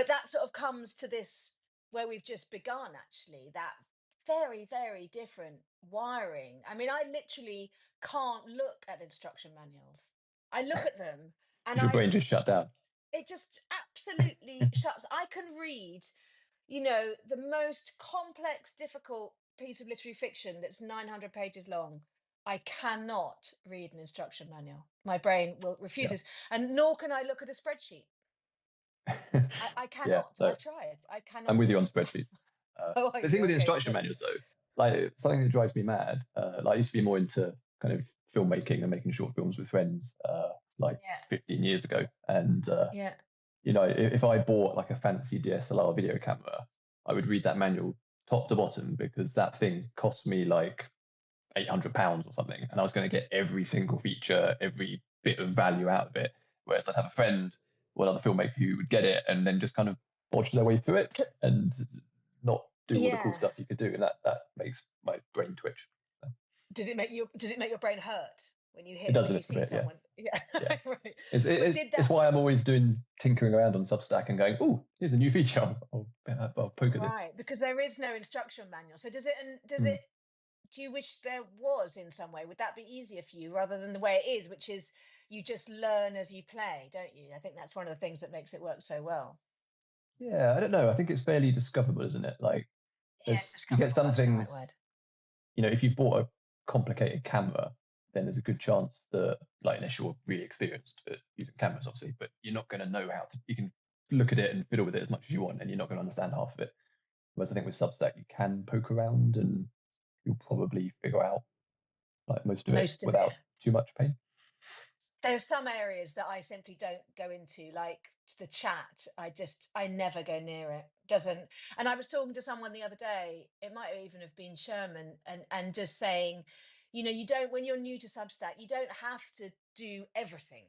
But that sort of comes to this where we've just begun, actually, that very, very different wiring. I mean, I literally can't look at instruction manuals. I look at them and Does your brain just shut down? it just absolutely shuts. I can read, the most complex, difficult piece of literary fiction that's 900 pages long. I cannot read an instruction manual. My brain will Yeah. refuses, and nor can I look at a spreadsheet. I Yeah, cannot. no, I've tried. I I'm cannot with do you on it. spreadsheets. Oh, are The thing you? with the Okay, instruction good. manuals, though, like something that drives me mad. Like I used to be more into kind of filmmaking and making short films with friends, like Yeah, 15 years ago. And yeah. if I bought like a fancy DSLR video camera, I would read that manual top to bottom because that thing cost me like £800 or something, and I was going to get every single feature, every bit of value out of it. Whereas I'd have a friend or another filmmaker who would get it and then just kind of bodge their way through it C- and not do all the cool Yeah. stuff you could do, and that makes my brain twitch. So Does it make your brain hurt when you it hit does a when you little see bit, yes, someone? Yeah. yeah. Right. It's But it's did it's that why I'm always doing tinkering around on Substack and going, oh, here's a new feature. I'll poke at this. right, because there is no instruction manual. So Mm. do you wish there was in some way? Would that be easier for you rather than the way it is, which is you just learn as you play, don't you? I think that's one of the things that makes it work so well. Yeah, I don't know. I think it's fairly discoverable, isn't it? Like, Yeah, you get discoverable, some that's the right things. word. If you've bought a complicated camera, then there's a good chance that, like, unless you're really experienced at using cameras, obviously, but you're not going to know how to. You can look at it and fiddle with it as much as you want, and you're not going to understand half of it. Whereas I think with Substack, you can poke around and you'll probably figure out like most of it Most of it. without too much pain. There are some areas that I simply don't go into, like the chat. I never go near it. Doesn't. And I was talking to someone the other day. It might even have been Sherman, and just saying, you don't when you're new to Substack, you don't have to do everything.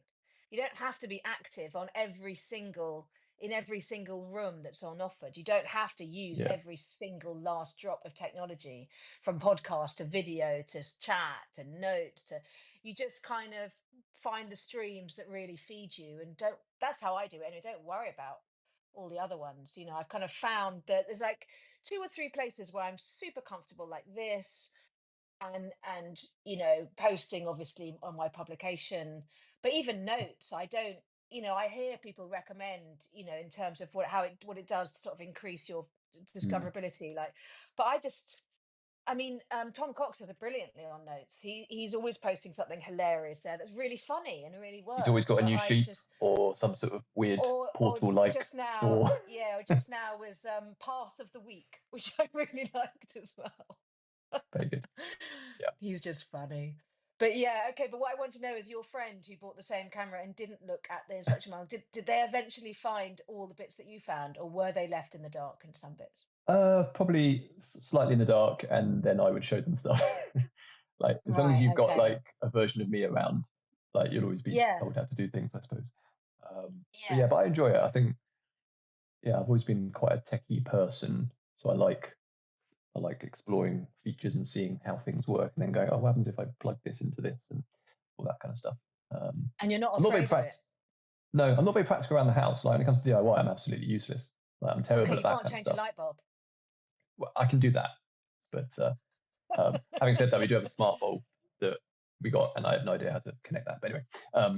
You don't have to be active on every single room that's on offered. You don't have to use Yeah. every single last drop of technology, from podcast to video to chat to notes to, you just kind of find the streams that really feed you, and don't that's how I do it, and don't worry about all the other ones. I've kind of found that there's like two or three places where I'm super comfortable, like this, and posting obviously on my publication. But even notes, I don't, I hear people recommend, in terms of what it does to sort of increase your Mm. discoverability, like. But Tom Cox does it brilliantly on notes. He's always posting something hilarious there that's really funny and it really He's always works. got a But new I sheet just or some sort of weird or portal like just now, door. yeah, or just now was Path of the Week, which I really liked as well. Very good. Yeah. He's just funny. But yeah, okay. But what I want to know is your friend who bought the same camera and didn't look at the instruction manual. Did they eventually find all the bits that you found, or were they left in the dark in some bits? Probably slightly in the dark, and then I would show them stuff. Like as long as Right. you've got Okay. like a version of me around, like you'll always be Yeah. told how to do things, I suppose. But Yeah. yeah, but I enjoy it. I think yeah, I've always been quite a techie person, so I like exploring features and seeing how things work, and then going, oh, what happens if I plug this into this and all that kind of stuff. And you're not I'm not very afraid of it. practical. No, I'm not very practical around the house. Like when it comes to DIY, I'm absolutely useless. Like I'm Okay, terrible at you that can't kind of change a stuff. light bulb. Well, I can do that, but having said that, we do have a smart bulb that we got, and I have no idea how to connect that. But anyway, um,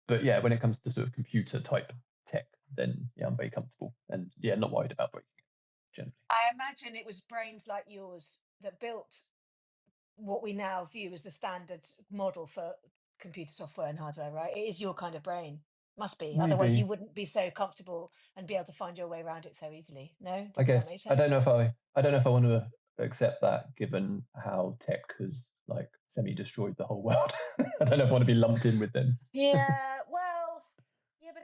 but yeah, when it comes to sort of computer type tech, then yeah, I'm very comfortable and yeah, not worried about breaking it generally. I imagine it was brains like yours that built what we now view as the standard model for computer software and hardware, right? It is your kind of brain. Must be. Otherwise, Maybe, you wouldn't be so comfortable and be able to find your way around it so easily. No? I Did that guess make I don't sense? know if I don't know if I want to accept that given how tech has like semi destroyed the whole world. I don't know if I want to be lumped in with them. Yeah, well, yeah, but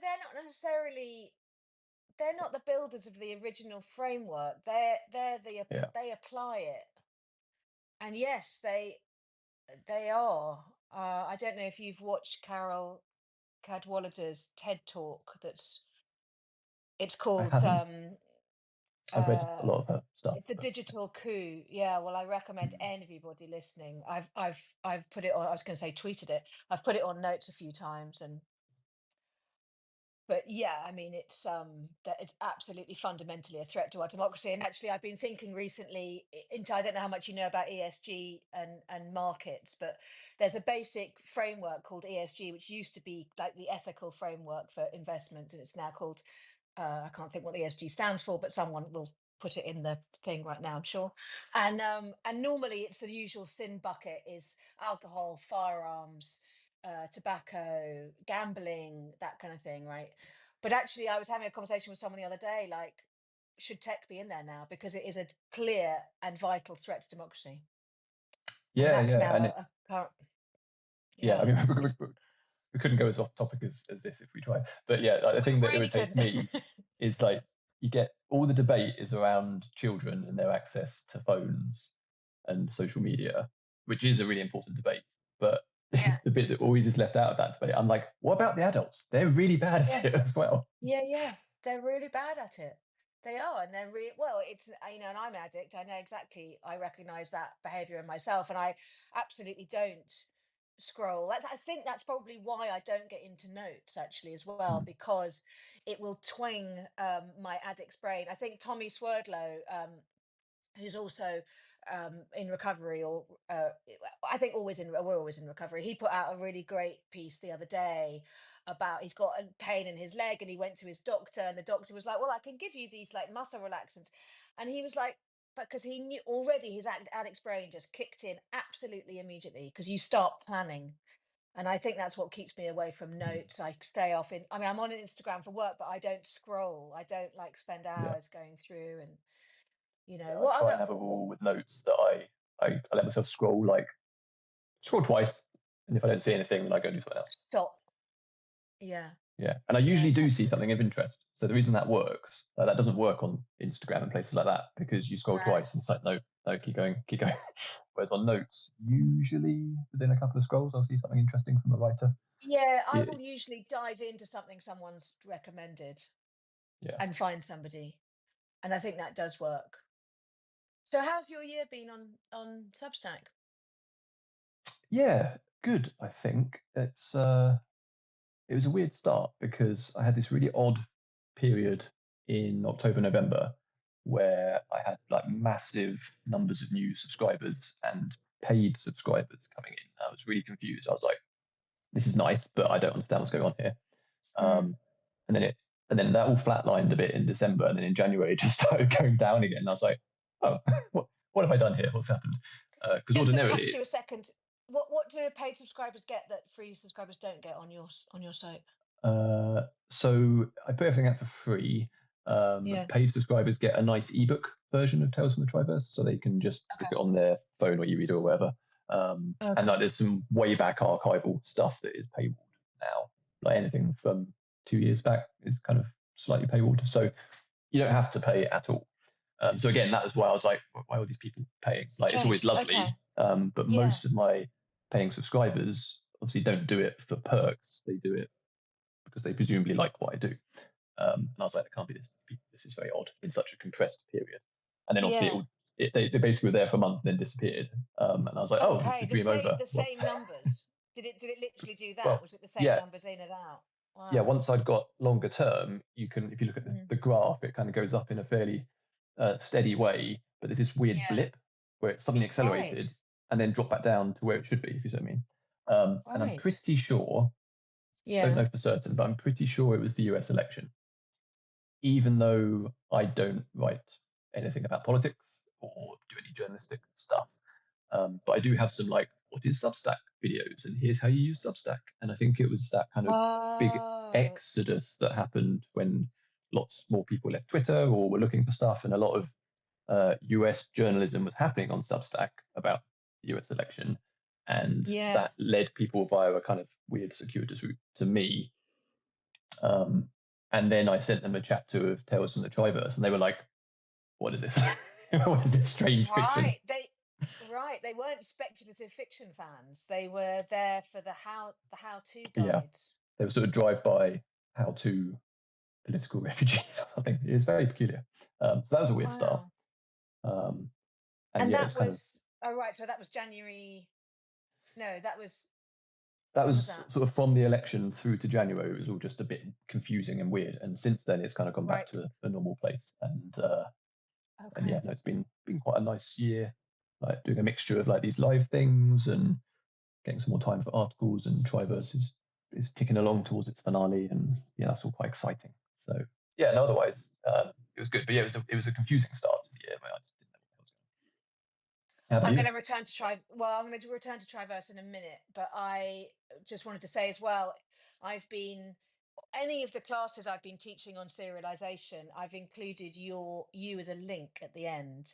they're not the builders of the original framework. Yeah, They apply it. And yes, they are. I don't know if you've watched Carol Cadwalader's TED Talk. It's I called haven't. I've read a uh, lot of her stuff, The but Digital Coup. Yeah, well, I recommend mm, anybody listening. I've put it on. I was going to say tweeted it. I've put it on notes a few times, and But yeah, I mean, it's that it's absolutely fundamentally a threat to our democracy. And actually, I've been thinking recently into, I don't know how much you know about ESG and markets, but there's a basic framework called ESG, which used to be like the ethical framework for investments, and it's now called I can't think what ESG stands for, but someone will put it in the thing right now, I'm sure. And normally it's the usual sin bucket is alcohol, firearms, tobacco, gambling, that kind of thing, right? But actually, I was having a conversation with someone the other day, like, should tech be in there now? Because it is a clear and vital threat to democracy. And Yeah, that's yeah, now and it, a current, yeah. I yeah, mean, it's, we couldn't go as off topic as this if we tried. But yeah, like, the we thing that really irritates couldn't. me is like you get all the debate is around children and their access to phones and social media, which is a really important debate. But Yeah, the bit that always is left out of that debate, I'm like, what about the adults? They're really bad at yeah. it as well. Yeah, yeah. They're really bad at it. They are, and they're really well. It's and I'm an addict. I know exactly. I recognize that behavior in myself, and I absolutely don't scroll. I think that's probably why I don't get into notes actually as well, Mm, because it will twing my addict's brain. I think Tommy Swerdlow, who's also in recovery, or I think always in we're always in recovery. He put out a really great piece the other day about he's got a pain in his leg and he went to his doctor and the doctor was like, "Well, I can give you these like muscle relaxants," and he was like, because he knew already his addict's brain just kicked in absolutely immediately because you start planning. And I think that's what keeps me away from mm. notes. I stay off in. I mean, I'm on Instagram for work, but I don't scroll. I don't like spend Yeah. hours going through and Yeah, I what try other and have a rule with notes that I let myself scroll twice, and if I don't see anything, then I go and do something else. stop. Yeah, Yeah, and I yeah, usually do see totally. something of interest. So the reason that works, that doesn't work on Instagram and places like that because you scroll Right. twice and it's like, no, no, keep going, keep going. Whereas on notes, usually within a couple of scrolls, I'll see something interesting from a writer. Yeah, I Yeah, will usually dive into something someone's recommended yeah, and find somebody, and I think that does work. So, how's your year been on Substack? yeah, good. I think it was a weird start because I had this really odd period in October, November where I had like massive numbers of new subscribers and paid subscribers coming in. I was really confused. I was like, this is nice, but I don't understand what's going on here. Mm. Um, and then it and then that all flatlined a bit in December, and then in January it just started going down again. And I was like, oh, what have I done here? What's happened? Because Just to catch ordinarily, you a second, what do paid subscribers get that free subscribers don't get on your site? so I put everything out for free. Yeah. Paid subscribers get a nice ebook version of Tales from the Triverse, so they can just stick Okay. it on their phone or e-reader or whatever. And Okay. like, there's some way back archival stuff that is paywalled now. Like anything from 2 years back is kind of slightly paywalled, so you don't have to pay at all. So again, that was why I was like, why are these people paying? Like, it's always Strange. Okay. lovely, but Yeah. most of my paying subscribers obviously don't do it for perks. They do it because they presumably like what I do. And I was like, it can't be this. This is very odd in such a compressed period. And then obviously Yeah. they basically were there for a month and then disappeared. And I was like, oh, is Okay. the The dream same over? the What's same numbers. Did it literally do that? well, Was it the same yeah, numbers in and out? yeah. Wow. Once I'd got longer term, you can, if you look at Mm. the graph, it kind of goes up in a fairly steady way. But there's this weird Yeah. blip where it suddenly Right. accelerated and then dropped back down to where it should be, if you see what I mean. And I'm Right. pretty sure, don't Yeah. know for certain, but I'm pretty sure it was the US election, even though I don't write anything about politics or do any journalistic stuff. But I do have some like, what is Substack videos, and here's how you use Substack. And I think it was that kind of big Oh, exodus that happened when lots more people left Twitter or were looking for stuff, and a lot of US journalism was happening on Substack about the US election. And yeah. that led people via a kind of weird circuitous route to me. Um, and then I sent them a chapter of Tales from the Triverse, and they were like, "What is this? What is this strange fiction?" They weren't speculative fiction fans. They were there for the how-to Yeah, guides. they were sort of drive-by how-to political refugees or something. It's very peculiar. So that was a weird start. Wow. Um, and And yeah, that it's kind of was oh right, so that was January. No, that was That When was was that? sort of from the election through to January. It was all just a bit confusing and weird. And since then, it's kind of gone back Right. to a normal place. And yeah, Okay. no, it's been quite a nice year, like doing a mixture of like these live things and getting some more time for articles. And Triverse is ticking along towards its finale, and yeah, that's all quite exciting. So yeah, no, otherwise it was good. But yeah, it was a confusing start to the year where I just didn't know what was going on. How about I'm you? going to return to I'm going to return to Triverse in a minute, but I just wanted to say as well, I've been any of the classes I've been teaching on serialization, I've included you as a link at the end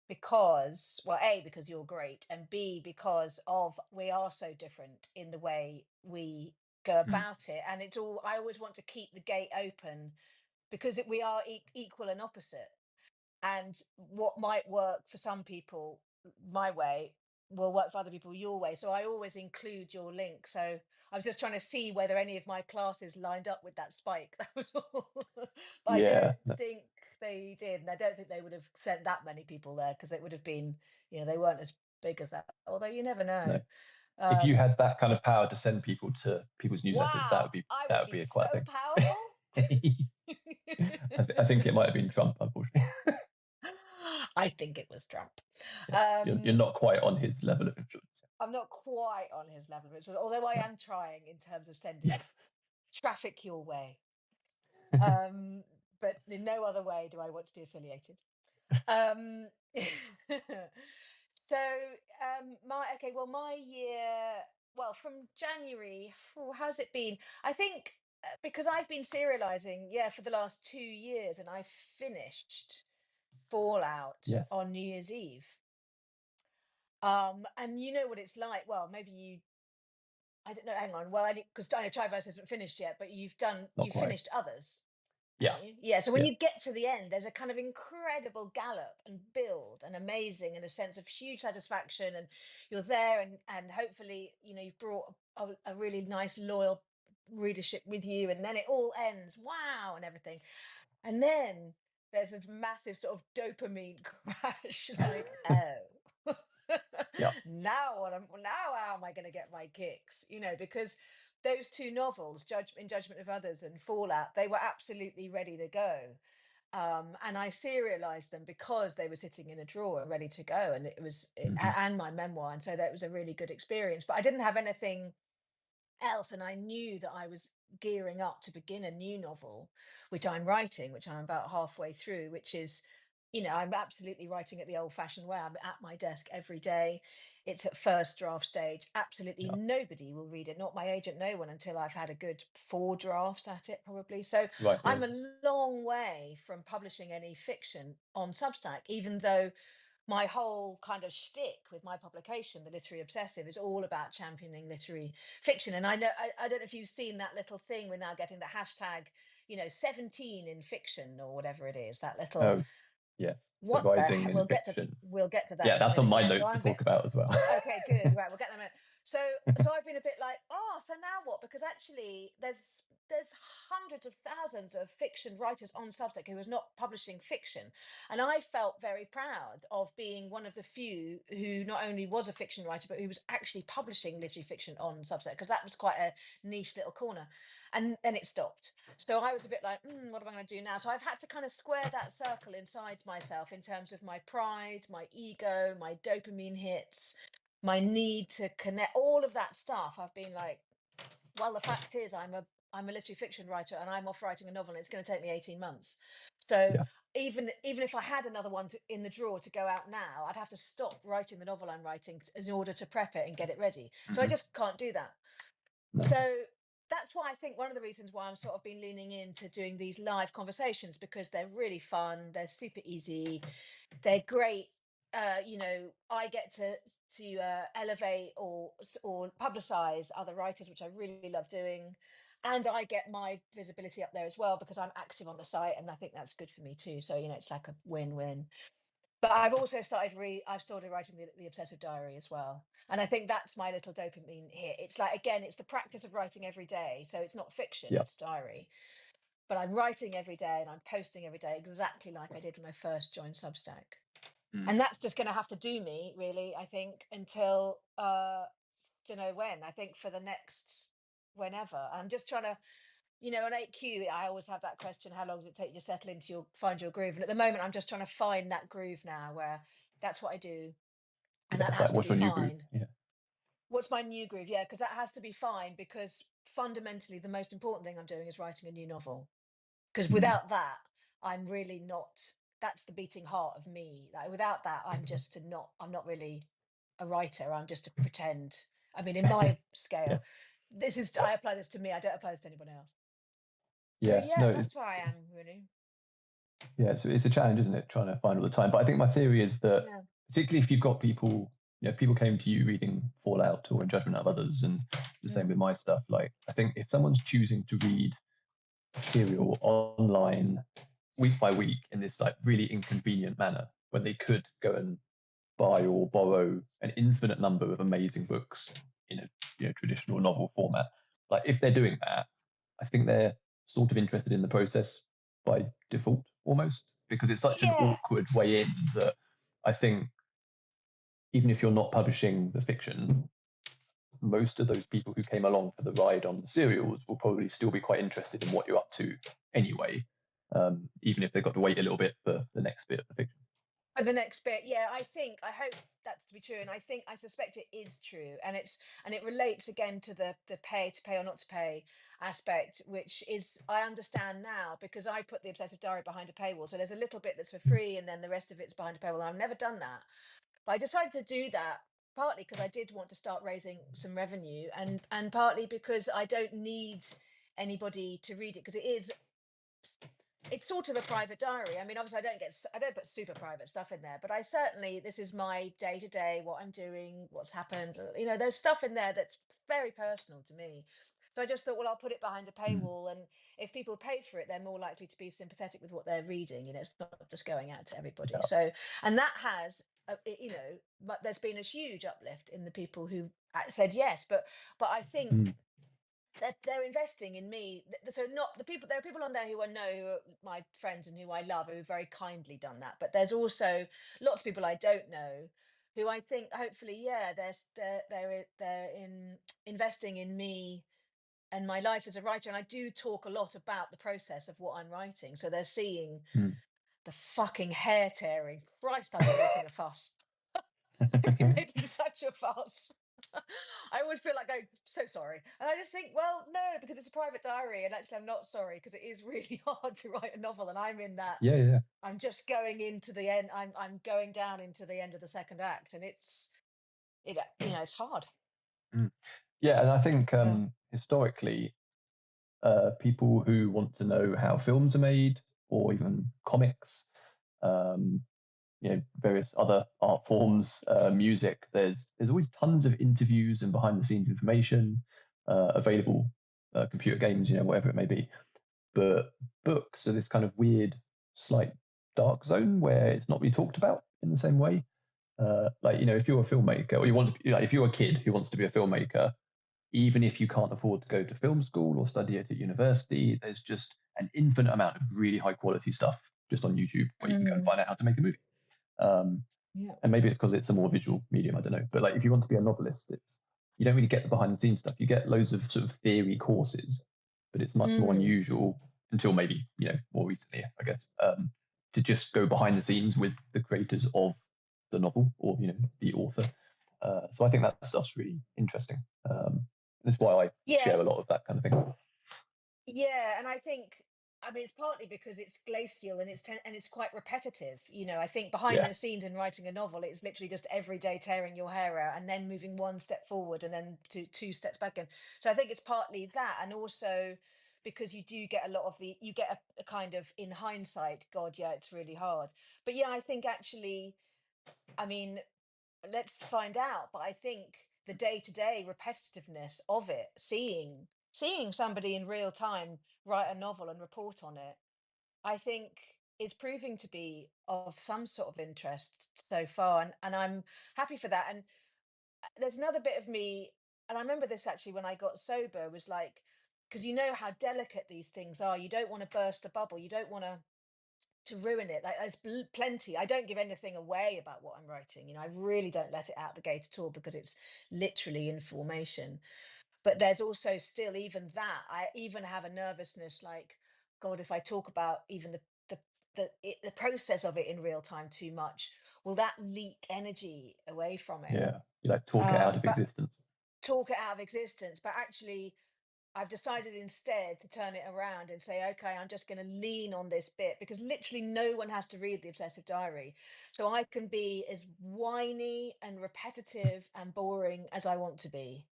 because, well, A, because you're great, and B, because of we are so different in the way we go Mm, about it. And it's all, I always want to keep the gate open because we are equal and opposite. And what might work for some people my way will work for other people your way, so I always include your link. So I was just trying to see whether any of my classes lined up with that spike. That was all. But I don't yeah, no, think they did, and I don't think they would have sent that many people there because it would have been, they weren't as big as that, although you never no. know. If you um had that kind of power to send people to people's newsletters, that wow, would be I that would would be be quite so a powerful. thing. I think it might have been Trump, unfortunately. I think it was Trump. Yeah, you're um not quite on his level of influence. I'm not quite on his level of influence, although I No. am trying in terms of sending Yes. traffic your way. Um, but in no other way do I want to be affiliated. Um, so my okay, well, my year, well, from January, how's it been? I think because I've been serializing, yeah, for the last 2 years, and I finished Fallout Yes. on New Year's Eve. And you know what it's like. Well, maybe you I don't know. Hang on. Well, because Dino Triverse isn't finished yet, but Not you've quite. finished others, Yeah. haven't you? Yeah. So when Yeah. you get to the end, there's a kind of incredible gallop and build and amazing and a sense of huge satisfaction, and you're there, and hopefully you've brought a really nice loyal readership with you, and then it all ends. Wow, and everything. And then there's this massive sort of dopamine crash, like, oh, Yeah. now how am I going to get my kicks? Because those two novels, Judgment of Others and Fallout, they were absolutely ready to go. And I serialized them because they were sitting in a drawer ready to go, and Hmm. and my memoir, and so that was a really good experience. But I didn't have anything else, and I knew that I was gearing up to begin a new novel, which I'm writing, which I'm about halfway through, which is, I'm absolutely writing it the old fashioned way. I'm at my desk every day. It's at first draft stage. Absolutely Yeah. nobody will read it, not my agent, no one, until I've had a good 4 drafts at it, probably. So Right. Yeah. I'm a long way from publishing any fiction on Substack, even though my whole kind of shtick with my publication, The Literary Obsessive, is all about championing literary fiction. And I don't know if you've seen that little thing. We're now getting the hashtag, 17 in fiction or whatever it is. That little, Oh, yes. The what the rising heck? in fiction. We'll get to that Yeah, in a that's on minute. my Yeah. So notes to I'm a bit talk about as well. Okay, good. Right, we'll get them in. So I've been a bit like, oh, so now what? Because actually, there's hundreds of thousands of fiction writers on Substack who is not publishing fiction, and I felt very proud of being one of the few who not only was a fiction writer but who was actually publishing literary fiction on Substack, because that was quite a niche little corner, and then it stopped. So I was a bit like, what am I going to do now? So I've had to kind of square that circle inside myself in terms of my pride, my ego, my dopamine hits, my need to connect, all of that stuff. I've been like, well, the fact is I'm a literary fiction writer, and I'm off writing a novel, and it's going to take me 18 months. So Yeah. even if I had another one in the drawer to go out now, I'd have to stop writing the novel I'm writing in order to prep it and get it ready. So I Hmm. just can't do that. No. So that's why I think one of the reasons why I'm sort of been leaning into doing these live conversations, because they're really fun, they're super easy, they're great. I get to elevate or publicize other writers, which I really love doing, and I get my visibility up there as well because I'm active on the site, and I think that's good for me too. So it's like a win-win. But I've also I've started writing the Obsessive Diary as well. And I think that's my little dopamine hit. It's like, again, it's the practice of writing every day. So it's not fiction, Yeah. it's diary. But I'm writing every day and I'm posting every day, exactly like I did when I first joined Substack. Mm. And that's just going to have to do me, really, I think, until don't know when. I think for the next whenever. I'm just trying to, on 8Q, I always have that question: how long does it take you to settle into find your groove? And at the moment, I'm just trying to find that groove now, where that's what I do, and Yeah, that it's has like to what's be your new groove? fine. Yeah. What's my new groove? Yeah, because that has to be fine. Because fundamentally, the most important thing I'm doing is writing a new novel. Because Mm. without that, I'm really not. That's the beating heart of me. Like without that, I'm not really a writer. I'm just a pretend. I mean, in my scale, Yes. this is. I apply this to me. I don't apply this to anyone else. So Yeah. yeah, No, that's where I am really. yeah, it's a challenge, isn't it? Trying to find all the time. But I think my theory is that, Yeah. particularly if you've got people, people came to you reading Fallout or In Judgment of Others, and the same with Mm. my stuff. Like, I think if someone's choosing to read a serial online week by week in this like really inconvenient manner, when they could go and buy or borrow an infinite number of amazing books in a traditional novel format, like if they're doing that, I think they're sort of interested in the process by default almost, because it's such an Yeah. awkward way in that I think even if you're not publishing the fiction, most of those people who came along for the ride on the serials will probably still be quite interested in what you're up to anyway, even if they've got to wait a little bit for the next bit of the fiction. For the next bit, yeah, I hope that's to be true, and I suspect it is true, and it relates again to the pay to pay or not to pay aspect, which is I understand now because I put the obsessive diary behind a paywall, so there's a little bit that's for free, and then the rest of it's behind a paywall. And I've never done that, but I decided to do that partly because I did want to start raising some revenue, and partly because I don't need anybody to read it because it's sort of a private diary. I mean, obviously, I don't put super private stuff in there, but I certainly this is my day to day, what I'm doing, what's happened. There's stuff in there that's very personal to me. So I just thought, well, I'll put it behind a Mm. paywall, and if people pay for it, they're more likely to be sympathetic with what they're reading. It's not just going out to everybody. Yeah. So, and that has, but there's been a huge uplift in the people who said yes. But I think Mm. they're investing in me. So not the people. There are people on there who I know, who are my friends and who I love, who have very kindly done that. But there's also lots of people I don't know who I think hopefully, yeah, they're in investing in me and my life as a writer. And I do talk a lot about the process of what I'm writing. So they're seeing Mm. the fucking hair tearing. Christ, I've been making a fuss. I've been making such a fuss. I always feel like going, so sorry. And I just think, well, no, because it's a private diary. And actually, I'm not sorry because it is really hard to write a novel. And I'm in that, Yeah, yeah. I'm just going into the end. I'm going down into the end of the second act. And it's hard. Mm. Yeah, and I think Yeah. historically, people who want to know how films are made, or even comics, um, various other art forms, music. There's always tons of interviews and behind the scenes information available, computer games, whatever it may be. But books are this kind of weird, slight dark zone where it's not really talked about in the same way. Like if you're a filmmaker, or you want to, if you're a kid who wants to be a filmmaker, even if you can't afford to go to film school or study it at university, there's just an infinite amount of really high quality stuff just on YouTube where you can go and Mm, find out how to make a movie. Um, yeah. and maybe it's because it's a more visual medium. I don't know. But like, if you want to be a novelist, it's you don't really get the behind the scenes stuff. You get loads of sort of theory courses, but it's much more Mm, unusual until maybe more recently, I guess, to just go behind the scenes with the creators of the novel or the author. So I think that stuff's really interesting. That's why I yeah. share a lot of that kind of thing. Yeah, and I mean, it's partly because it's glacial and and it's quite repetitive. I think behind Yeah. the scenes in writing a novel, it's literally just every day tearing your hair out and then moving one step forward and then two steps back. And so I think it's partly that, and also because you do get a lot of you get a kind of in hindsight, God, yeah, it's really hard. But yeah, I think actually, I mean, let's find out. But I think the day-to-day repetitiveness of it, seeing somebody in real time write a novel and report on it, I think is proving to be of some sort of interest so far, and I'm happy for that. And there's another bit of me, and I remember this actually when I got sober, was like, because you know how delicate these things are. You don't want to burst the bubble. You don't want to to ruin it. Like there's plenty. I don't give anything away about what I'm writing. I really don't let it out the gate at all because it's literally information. But there's also still even that. I even have a nervousness like, God, if I talk about even the process of it in real time too much, will that leak energy away from it? Yeah. You like talk it out of But existence. talk it out of existence. But actually, I've decided instead to turn it around and say, okay, I'm just going to lean on this bit because literally no one has to read the Obsessive Diary. So I can be as whiny and repetitive and boring as I want to be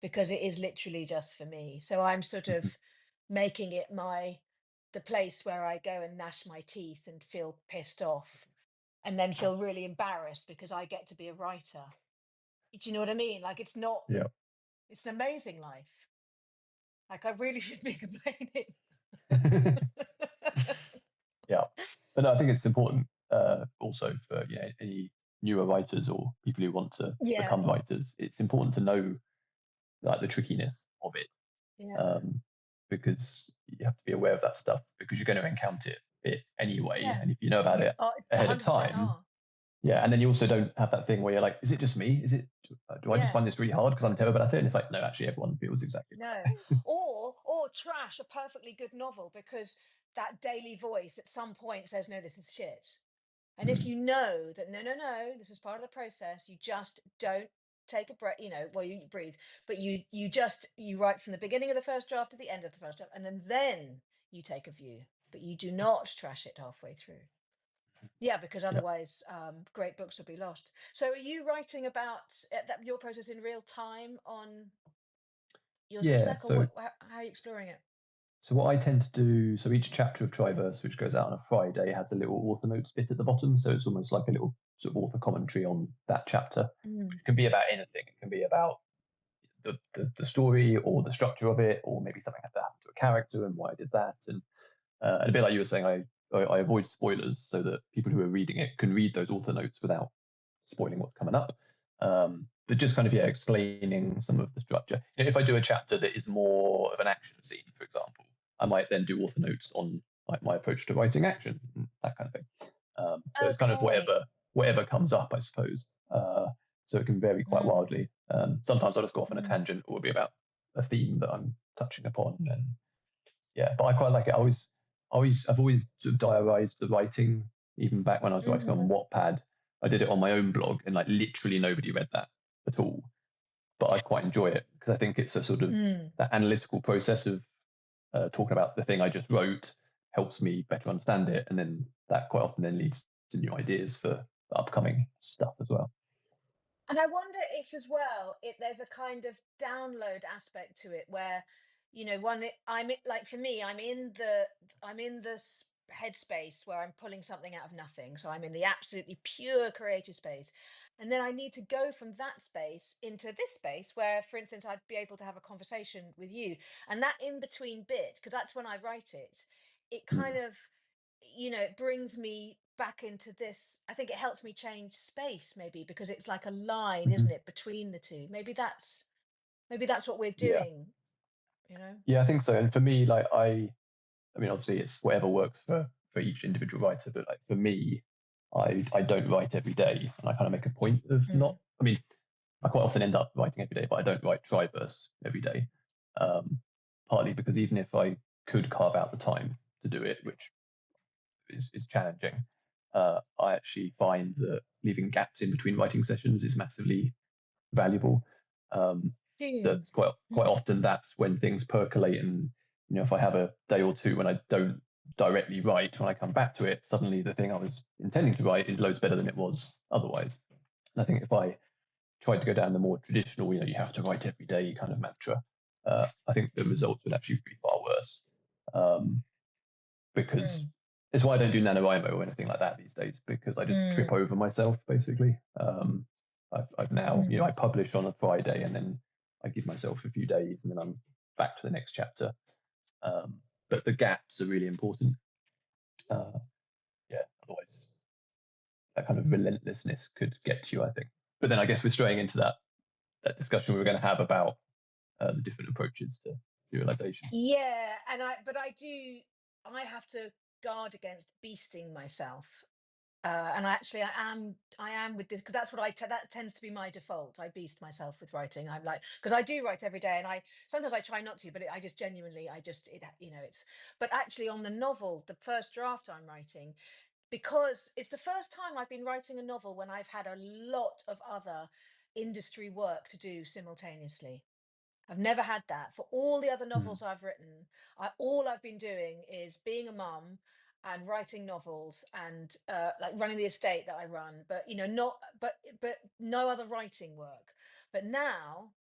because it is literally just for me. So I'm sort Mhm. of making it the place where I go and gnash my teeth and feel pissed off and then feel really embarrassed because I get to be a writer. Do you know what I mean? Like Yeah. it's an amazing life. Like I really should be complaining. Yeah. But no, I think it's important also for any newer writers or people who want to Yeah, become writers. It's important to know like the trickiness of it, yeah, um, because you have to be aware of that stuff because you're going to encounter it anyway. yeah. And if you know about it It's ahead of 100% time, are. yeah. And then you also don't have that thing where you're like, is it just me? Is it? Do I just Yeah, find this really hard because I'm terrible at it? And it's like, no, actually, everyone feels exactly no. Or trash a perfectly good novel because that daily voice at some point says, no, this is shit. And that. if you know that no, no, no, this is part of the process, you just don't take a breath, well, you breathe, but you write from the beginning of the first draft to the end of the first draft, and then you take a view, but you do not trash it halfway through. Yeah, because Yeah. otherwise, great books will be lost. So, are you writing about your process in real time on your Yeah. Substack, or So how are you exploring it? So what I tend to do, so each chapter of Triverse, which goes out on a Friday, has a little author notes bit at the bottom. So it's almost like a little sort of author commentary on that chapter, Mm. which can be about anything. It can be about the story or the structure of it, or maybe something had to happen to a character and why I did that. And a bit like you were saying, I avoid spoilers so that people who are reading it can read those author notes without spoiling what's coming up. But just kind of explaining some of the structure. If I do a chapter that is more of an action scene, for example, I might then do author notes on like my approach to writing action, that kind of thing. So it's kind of Okay. whatever comes up, I suppose. So it can vary quite Mm. wildly. Sometimes I'll just go off on a Mm. tangent, or it'll be about a theme that I'm touching upon, and yeah, but I quite like it. I've always sort of diarized the writing, even back when I was writing on Mm. Wattpad. I did it on my own blog, and like literally nobody read that at all. But I quite enjoy it because I think it's a sort of Mm. that analytical process of talking about the thing I just wrote helps me better understand it, and then that quite often then leads to new ideas for the upcoming stuff as well. And I wonder if, as well, there's a kind of download aspect to it where, like for me, I'm in this headspace where I'm pulling something out of nothing. So I'm in the absolutely pure creative space. And then I need to go from that space into this space where, for instance, I'd be able to have a conversation with you. And that in between bit, because that's when I write it, it kind Mm. of it brings me back into this. I think it helps me change space maybe because it's like a line, Mm-hmm. isn't it, between the two. Maybe that's what we're Yeah, doing. yeah, I think so. And for me, like I mean, obviously, it's whatever works for each individual writer. But like for me, I don't write every day, and I kind of make a point of Mm, not. I mean, I quite often end up writing every day, but I don't write Triverse every day. Um, Partly because even if I could carve out the time to do it, which is challenging, I actually find that leaving gaps in between writing sessions is massively valuable. Um, that Tunes. quite Mm, often that's when things percolate, and if I have a day or two when I don't directly write, when I come back to it, suddenly the thing I was intending to write is loads better than it was otherwise. And I think if I tried to go down the more traditional, you have to write every day kind of mantra, I think the results would actually be far worse. Um, because mm, it's why I don't do NaNoWriMo or anything like that these days, because I just trip mm, over myself basically. I've now, mm. I publish on a Friday and then I give myself a few days and then I'm back to the next chapter. But the gaps are really important. Uh, yeah, otherwise that kind of relentlessness could get to you, I think. But then I guess we're straying into that discussion we were going to have about the different approaches to serialization. Yeah, and I but I do I have to guard against beasting myself. And actually, I am with this because that's what that tends to be my default. I beast myself with writing. I'm like, because I do write every day, and I sometimes I try not to, but I just genuinely, I just it, it's. But actually, on the novel, the first draft I'm writing, because it's the first time I've been writing a novel when I've had a lot of other industry work to do simultaneously. I've never had that. For all the other Mm. novels I've written, all I've been doing is being a mum and writing novels and like running the estate that I run. But not but no other writing work. But now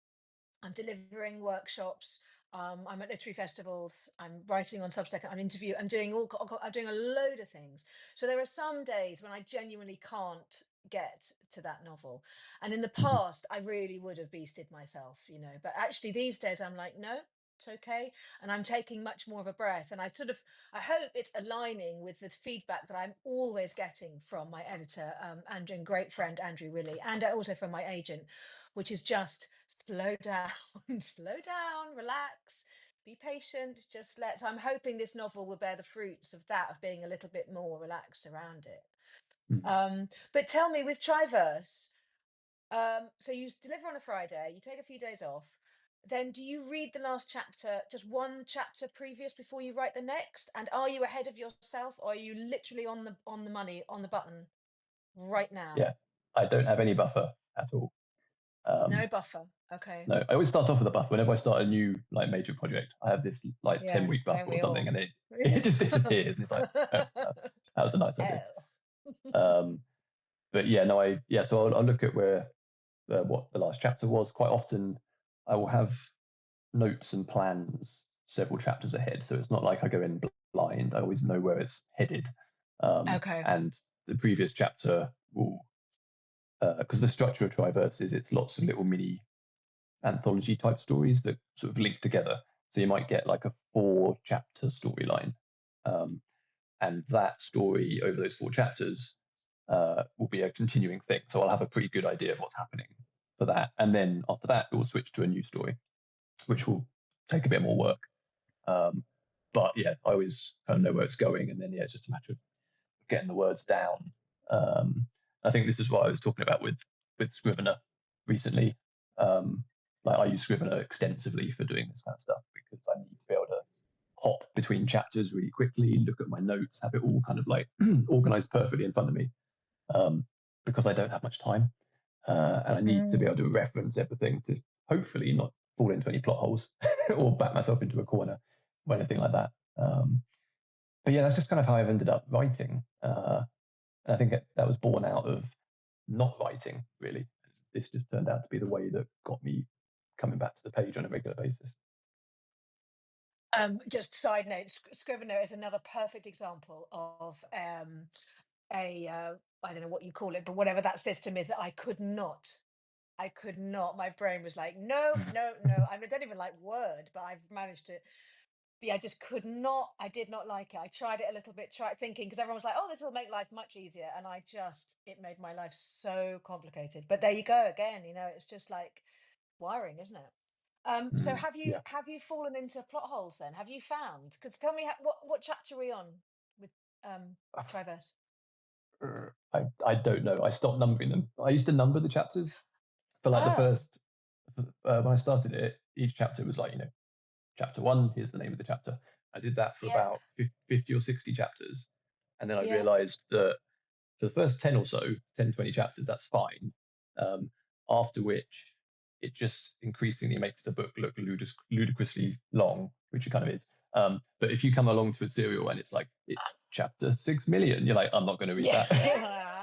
I'm delivering workshops. I'm at literary festivals. I'm writing on Substack. I'm doing I'm doing a load of things. So there are some days when I genuinely can't get to that novel. And in the Mhm. past, I really would have beasted myself, But actually, these days, I'm like, no, it's okay. And I'm taking much more of a breath. And I hope it's aligning with the feedback that I'm always getting from my editor, and great friend Andrew Willey, and also from my agent, which is just slow down, slow down, relax, be patient, just let. So I'm hoping this novel will bear the fruits of that, of being a little bit more relaxed around it. Mm. But tell me, with Triverse, so you deliver on a Friday, you take a few days off. Then do you read the last chapter, just one chapter previous before you write the next? And are you ahead of yourself, or are you literally on the money, on the button right now? Yeah, I don't have any buffer at all. Um, No buffer. Okay. no, I always start off with a buffer whenever I start a new like major project. I have this like Yeah, 10-week buffer don't or we something, all? and it just disappears, and it's like, oh, that was a nice idea. Oh. Um, but yeah, no, so I'll look at where what the last chapter was. Quite often, I will have notes and plans several chapters ahead, so it's not like I go in blind. I always know where it's headed, Okay. and the previous chapter will, because the structure of Triverse is it's lots of little mini anthology type stories that sort of link together. So you might get like a 4-chapter storyline, um, and that story over those 4 chapters will be a continuing thing. So I'll have a pretty good idea of what's happening for that, and then after that, it will switch to a new story, which will take a bit more work. Um, but yeah, I always kind of know where it's going, and then yeah, it's just a matter of getting the words down. Um, I think this is what I was talking about with Scrivener recently. Um, like I use Scrivener extensively for doing this kind of stuff because I need to be able to hop between chapters really quickly, look at my notes, have it all kind of like organized perfectly in front of me, because I don't have much time, and I need to be Mm. able to reference everything to hopefully not fall into any plot holes or back myself into a corner or anything like that. But yeah, that's just kind of how I've ended up writing. And I think that was born out of not writing, really. This just turned out to be the way that got me coming back to the page on a regular basis. Just side note, Scrivener is another perfect example of a I don't know what you call it, but whatever that system is, that I could not. My brain was like, no, no, no. I don't even like Word, but I've managed to. But yeah, I just could not. I did not like it. I tried it a little bit, tried thinking because everyone was like, "Oh, this will make life much easier," and it made my life so complicated. But there you go again. It's just like wiring, isn't it? So Mm, yeah, have you fallen into plot holes then? Have you found? Could tell me what chapter are we on with Triverse? I don't know. I stopped numbering them. I used to number the chapters for like the Oh, first when I started it. Each chapter was like chapter 1. Here's the name of the chapter. I did that for yeah, about 50 or 60 chapters, and then I yeah, realized that for the first 10 or so, 10, 20 chapters, that's fine. Um, After which, it just increasingly makes the book look ludicrously long, which it kind of is. But if you come along to a serial and it's chapter 6 million, you're like, I'm not going to read yeah. that.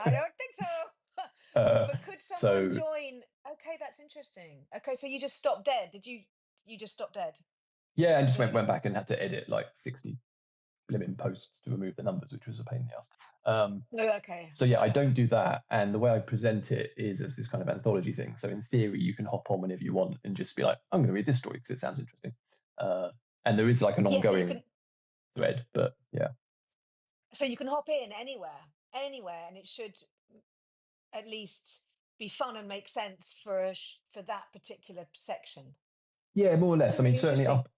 I don't think so. uh, But could someone so join? Okay, that's interesting. Okay, so you just stopped dead. Did you? You just stopped dead. yeah, I You just didn't went even. back and had to edit like 60 blimmin' posts to remove the numbers, which was a pain in the ass. Oh, okay, So yeah, I okay. don't do that. And the way I present it is as this kind of anthology thing. So in theory, you can hop on whenever you want and just be like, I'm going to read this story because it sounds interesting. Uh, and there is like an Yeah, ongoing thread, but yeah. so you can hop in anywhere, and it should at least be fun and make sense for for that particular section. Yeah, more or That's less. I mean, really certainly interesting.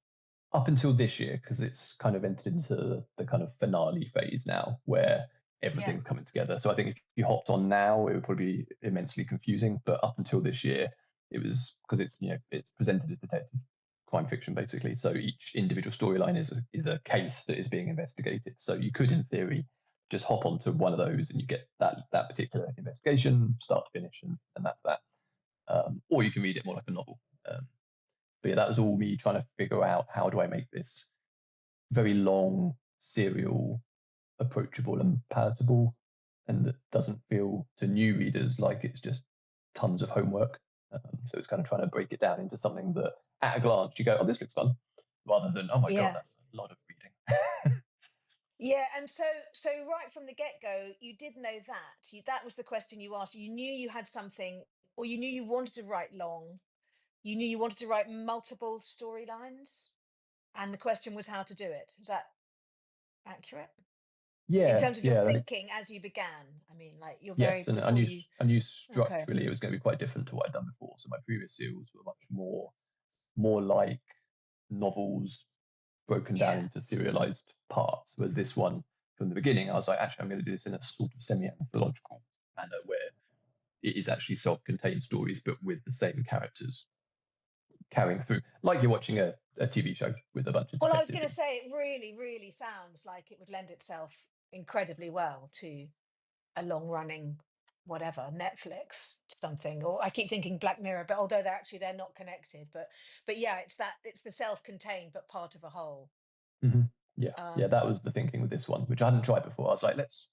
up until this year, because it's kind of entered into the kind of finale phase now, where Yeah. everything's coming together. So I think if you hopped on now, it would probably be immensely confusing. But up until this year, it was because it's it's presented as detective crime fiction basically. So each individual storyline is a case that is being investigated. So you could, in theory, just hop onto one of those and you get that particular investigation start to finish, and that's that. Or you can read it more like a novel. But yeah, that was all me trying to figure out how do I make this very long serial approachable and palatable, and that doesn't feel to new readers like it's just tons of homework. So it's kind of trying to break it down into something that at a glance you go, oh, this looks fun, rather than, oh my God, Yeah. that's a lot of reading. Yeah, and so right from the get-go, you did know that. That was the question you asked. You knew you had something, or you knew you wanted to write long. You knew you wanted to write multiple storylines, and the question was how to do it. Is that accurate? In Yeah, terms of your yeah, I think thinking as you began. I mean, like you're very yes, and before you. I knew Okay. structurally it was going to be quite different to what I'd done before. So my previous serials were much more like novels broken down Yeah. into serialized parts. Whereas this one, from the beginning, I was like, actually, I'm going to do this in a sort of semi-anthological manner where it is actually self-contained stories, but with the same characters carrying through, like you're watching a TV show with a bunch of Well, I was detectives going to in. say it really, really sounds like it would lend itself incredibly well to a long running whatever Netflix something, or I keep thinking Black Mirror, but although they're not connected, but yeah, it's the self-contained but part of a whole. Mm-hmm. Yeah, yeah, um that was the thinking with this one, which I hadn't tried before. I was like, let's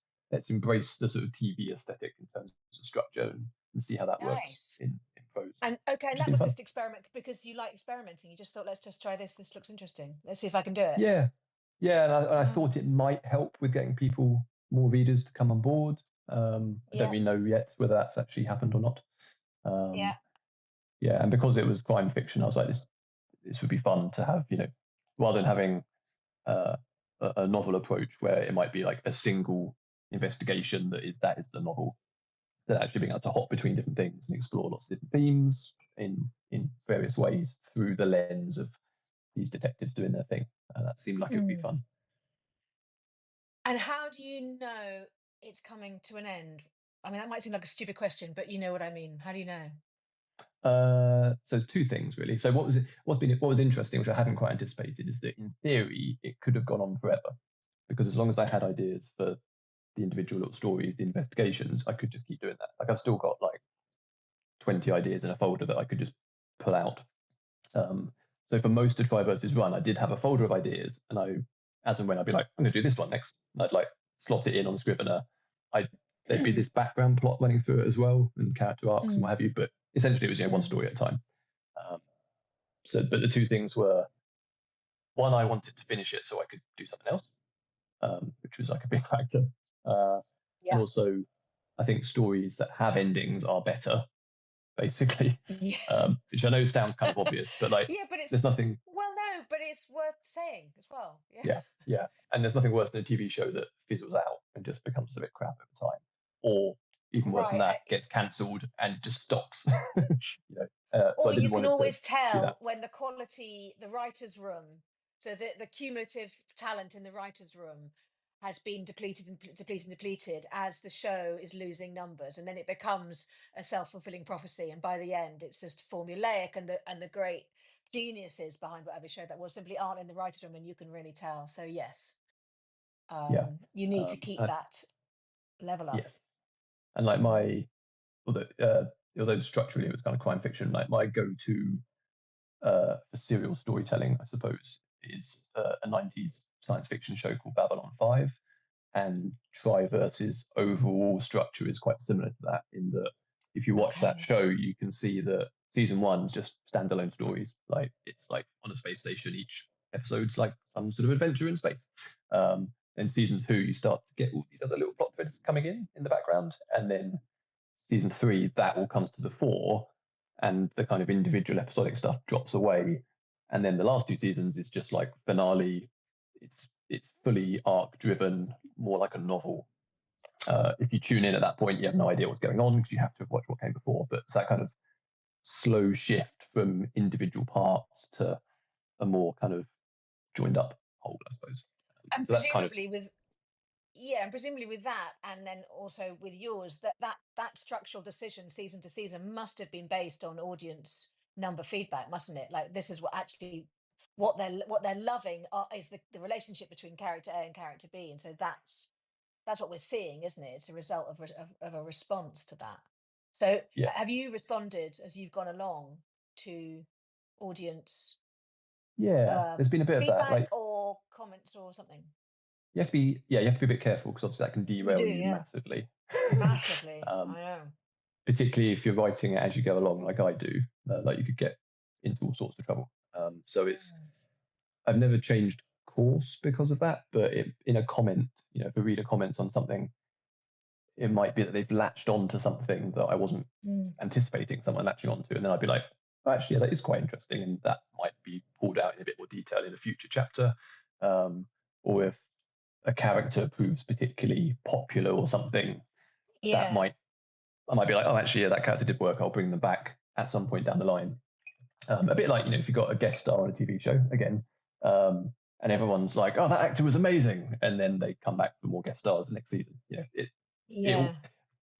embrace the sort of TV aesthetic in terms of structure and see how that works nice. in prose, And okay, and which has that been was fun. just experiment because you like experimenting. You just thought, let's just try this looks interesting, let's see if I can do it. Yeah, yeah, and I Oh, thought it might help with getting people more readers to come on board. I don't yeah. really know yet whether that's actually happened or not. Yeah. Um, yeah, and because it was crime fiction, I was like, this would be fun to have, rather than having uh, a novel approach where it might be like a single investigation that is the novel. That actually being able to hop between different things and explore lots of different themes in various ways through the lens of these detectives doing their thing. That seemed like it would be Mm. fun. And how do you know it's coming to an end? I mean, that might seem like a stupid question, but you know what I mean. How do you know? So it's two things really. So what was interesting, which I hadn't quite anticipated, is that in theory it could have gone on forever because as long as I had Mm. ideas for the individual little stories, the investigations, I could just keep doing that. Like I've still got like 20 ideas in a folder that I could just pull out. Um, so for most of Try versus Run, I did have a folder of ideas, and as and when I'd be like, I'm going to do this one next, and I'd like slot it in on Scrivener. I There'd be this background plot running through it as well, and character arcs and what Mm. have you. But essentially, it was one Mm. story at a time. Um, but the two things were one, I wanted to finish it so I could do something else, which was like a big factor, uh, and Yeah. also I think stories that have endings are better basically. Yes. Which I know sounds kind of obvious, but like Yeah, but there's it's nothing, well, no, but it's worth saying as well. Yeah. yeah, yeah, and there's nothing worse than a TV show that fizzles out and just becomes a bit crap over time, or even worse than Right. that, gets cancelled and just stops. So Or I you didn't can want it to always do that. tell when the quality, the writer's room, so the cumulative talent in the writer's room has been depleted and depleted and depleted as the show is losing numbers, and then it becomes a self-fulfilling prophecy. And by the end, it's just formulaic, and the great geniuses behind whatever show that was simply aren't in the writer's room, and you can really tell. So yes, Yeah, you need to keep I, that level up. yes, and like Mm. although structurally it was kind of crime fiction, like my go-to for serial storytelling, I suppose, is a 90s science fiction show called Babylon 5. And Triverse's overall structure is quite similar to that, in that if you watch that Okay. show, you can see that season one's just standalone stories. Like it's like on a space station, each episode's like some sort of adventure in space. And season two, you start to get all these other little plot threads coming in the background. And then season three, that all comes to the fore, and the kind of individual episodic stuff drops away. And then the last two seasons is just like finale. It's fully arc driven, more like a novel. If you tune in at that point, you have no idea what's going on because you have to have watched what came before. But it's that kind of slow shift from individual parts to a more kind of joined up whole, I suppose. And So that's kind of presumably with Yeah, and presumably with that, and then also with yours, that structural decision season to season must have been based on audience number feedback, mustn't it? Like this is what actually what they're loving is the relationship between character A and character B, and so that's what we're seeing, isn't it? It's a result of a response to that. So yeah, have you responded as you've gone along to audience yeah. uh, There's been a bit of that. feedback Like or comments or something? you have to be a bit careful because obviously that can You do, derail you yeah, massively. massively. um, I know. Particularly if you're writing it as you go along, like I do. Like you could get into all sorts of trouble. So it's Mm. I've never changed course because of that. But in a comment, if a reader comments on something, it might be that they've latched on to something that I wasn't Mm. anticipating someone latching onto, and then I'd be like, oh, actually, yeah, that is quite interesting, and that might be pulled out in a bit more detail in a future chapter. Um, or if a character proves particularly popular or something, that Yeah, might I might be like, oh, actually, yeah, that character did work. I'll bring them back at some point down the line. A bit like if you've got a guest star on a TV show again, and everyone's like, oh, that actor was amazing, and then they come back for more guest stars the next season. It yeah,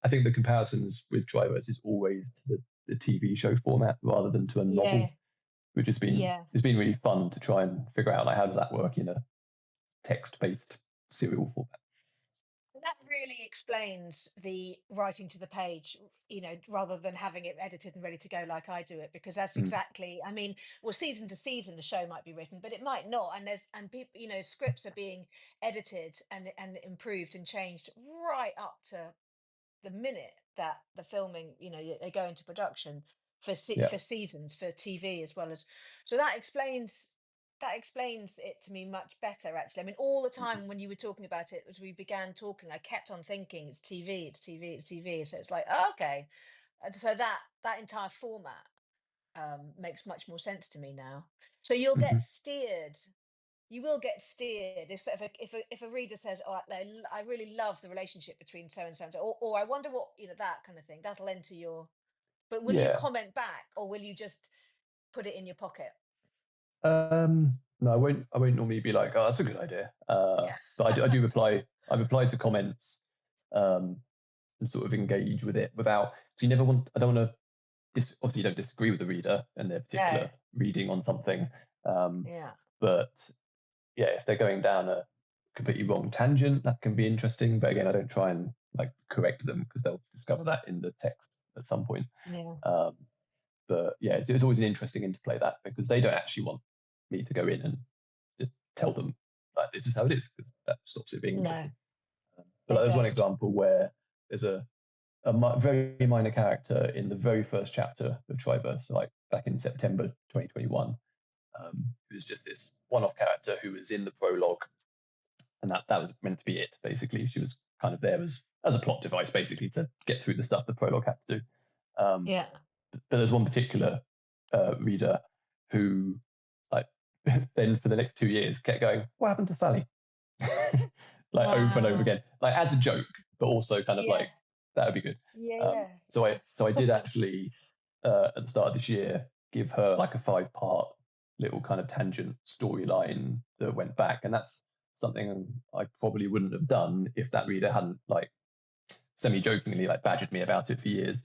I think the comparisons with Triverse is always to the TV show format rather than to a yeah, novel, which has been yeah. it's been really fun to try and figure out like how does that work in a text-based serial format. That really explains the writing to the page, rather than having it edited and ready to go like I do it, because that's Mm, exactly, I mean, well, season to season, the show might be written, but it might not. And people, scripts are being edited and improved and changed right up to the minute that the filming, they go into production yeah. for seasons for TV as well as. So that explains it to me much better, actually. I mean, all the Mhm. time when you were talking about it, as we began talking, I kept on thinking it's TV, it's TV, it's TV. So it's like, oh, okay. And so that entire format makes much more sense to me now. So you'll get Mhm. steered. You will get steered if a reader says, "Oh, I really love the relationship between so and so, and so," or I wonder what, that kind of thing. That'll enter your. But will you Yeah. comment back, or will you just put it in your pocket? No, I won't. I won't normally be like, "Oh, that's a good idea." Yeah. But I do reply. I reply to comments um, and sort of engage with it without. So you never want. I don't want to. Obviously, you don't disagree with the reader and their No. particular reading on something. Um, Yeah. but yeah, if they're going down a completely wrong tangent, that can be interesting. But again, I don't try and like correct them because they'll discover that in the text at some point. Yeah. Um, but yeah, it's always an interesting interplay that because they don't actually want me to go in and just tell them like this is how it is because that stops it being No, interesting. But they like, there's one don't. example where there's a very minor character in the very first chapter of Triverse, so like back in September 2021. It was just this one-off character who was in the prologue, and that was meant to be it. Basically, she was kind of there as a plot device, basically to get through the stuff the prologue had to do. Um, Yeah. but there's one particular reader who, like, then for the next 2 years kept going, "What happened to Sally?" Like over and over Wow. again, like as a joke, but also kind of Yeah. like that would be good. Yeah. Yeah. So I did actually at the start of this year give her like a 5-part little kind of tangent storyline that went back, and that's something I probably wouldn't have done if that reader hadn't like semi-jokingly like badgered me about it for years,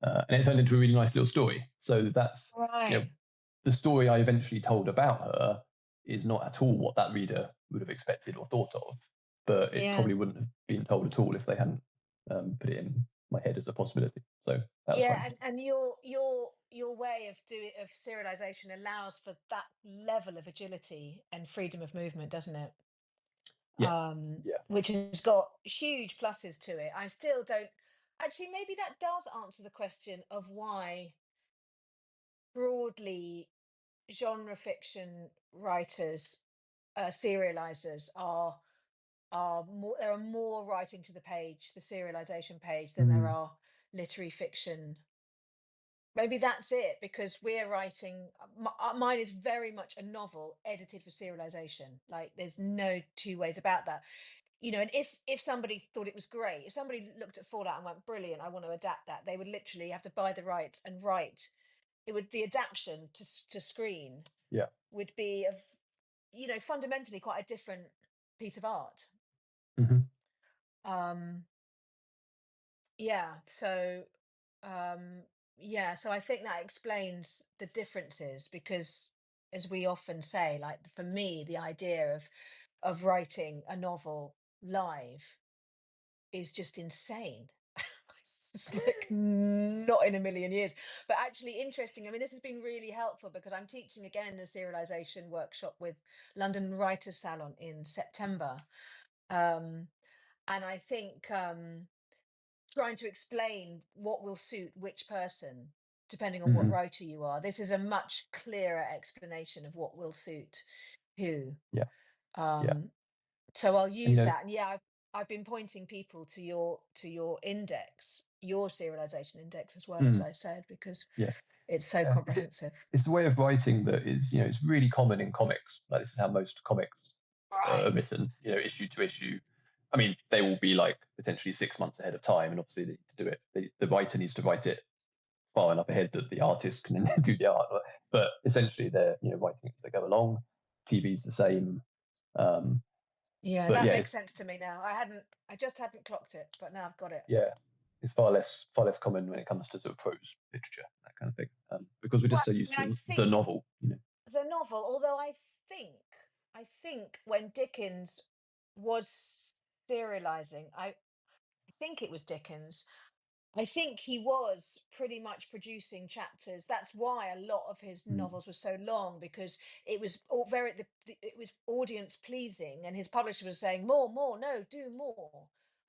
and it turned into a really nice little story. So that's you know Right. the story I eventually told about her is not at all what that reader would have expected or thought of, but it Yeah. probably wouldn't have been told at all if they hadn't put it in my head as a possibility. So that was Yeah, fun. and your way of serialization allows for that level of agility and freedom of movement, doesn't it? Yes. Yeah. Which has got huge pluses to it. I still don't actually, maybe that does answer the question of why broadly genre fiction writers, serializers are more, there are more writing to the page, the serialization page, than there Mm, are literary fiction. Maybe that's it, because we're writing. Mine is very much a novel edited for serialization. Like there's no two ways about that. And if somebody thought it was great, if somebody looked at Fallout and went, "Brilliant, I want to adapt that," they would literally have to buy the rights and write. It would The adaptation to screen yeah. would be of fundamentally quite a different piece of art. Hmm. Um, yeah, so um, yeah, so I think that explains the differences because, as we often say, like for me, the idea of writing a novel live is just insane. It's just like not in a million years. But actually interesting. I mean, this has been really helpful because I'm teaching again a serialization workshop with London Writers Salon in September. Um, and I think trying to explain what will suit which person, depending on what Hmm. writer you are. This is a much clearer explanation of what will suit who. Yeah, yeah, Um, so I'll and use that. And yeah, I've been pointing people to your index, your serialization index as well, as mm, I said, because yes, it's so yeah, because comprehensive. it's the way of writing that is, it's really common in comics. Like this is how most comics are Right. written, issue to issue. I mean, they will be like potentially 6 months ahead of time, and obviously they need to do it. The writer needs to write it far enough ahead that the artist can then do the art. But essentially, they're writing it as they go along. TV's the same. Um, Yeah, but that yeah, makes sense to me now. I just hadn't clocked it, but now I've got it. yeah, it's far less common when it comes to sort of prose literature, that kind of thing, because we're Well, just so I used mean, I to the think novel. the novel, although think I think when Dickens was serializing, I think it was Dickens. I think he was pretty much producing chapters. That's why a lot of his Mm, novels were so long because it was all very it was audience pleasing, and his publisher was saying more, more, no, do more.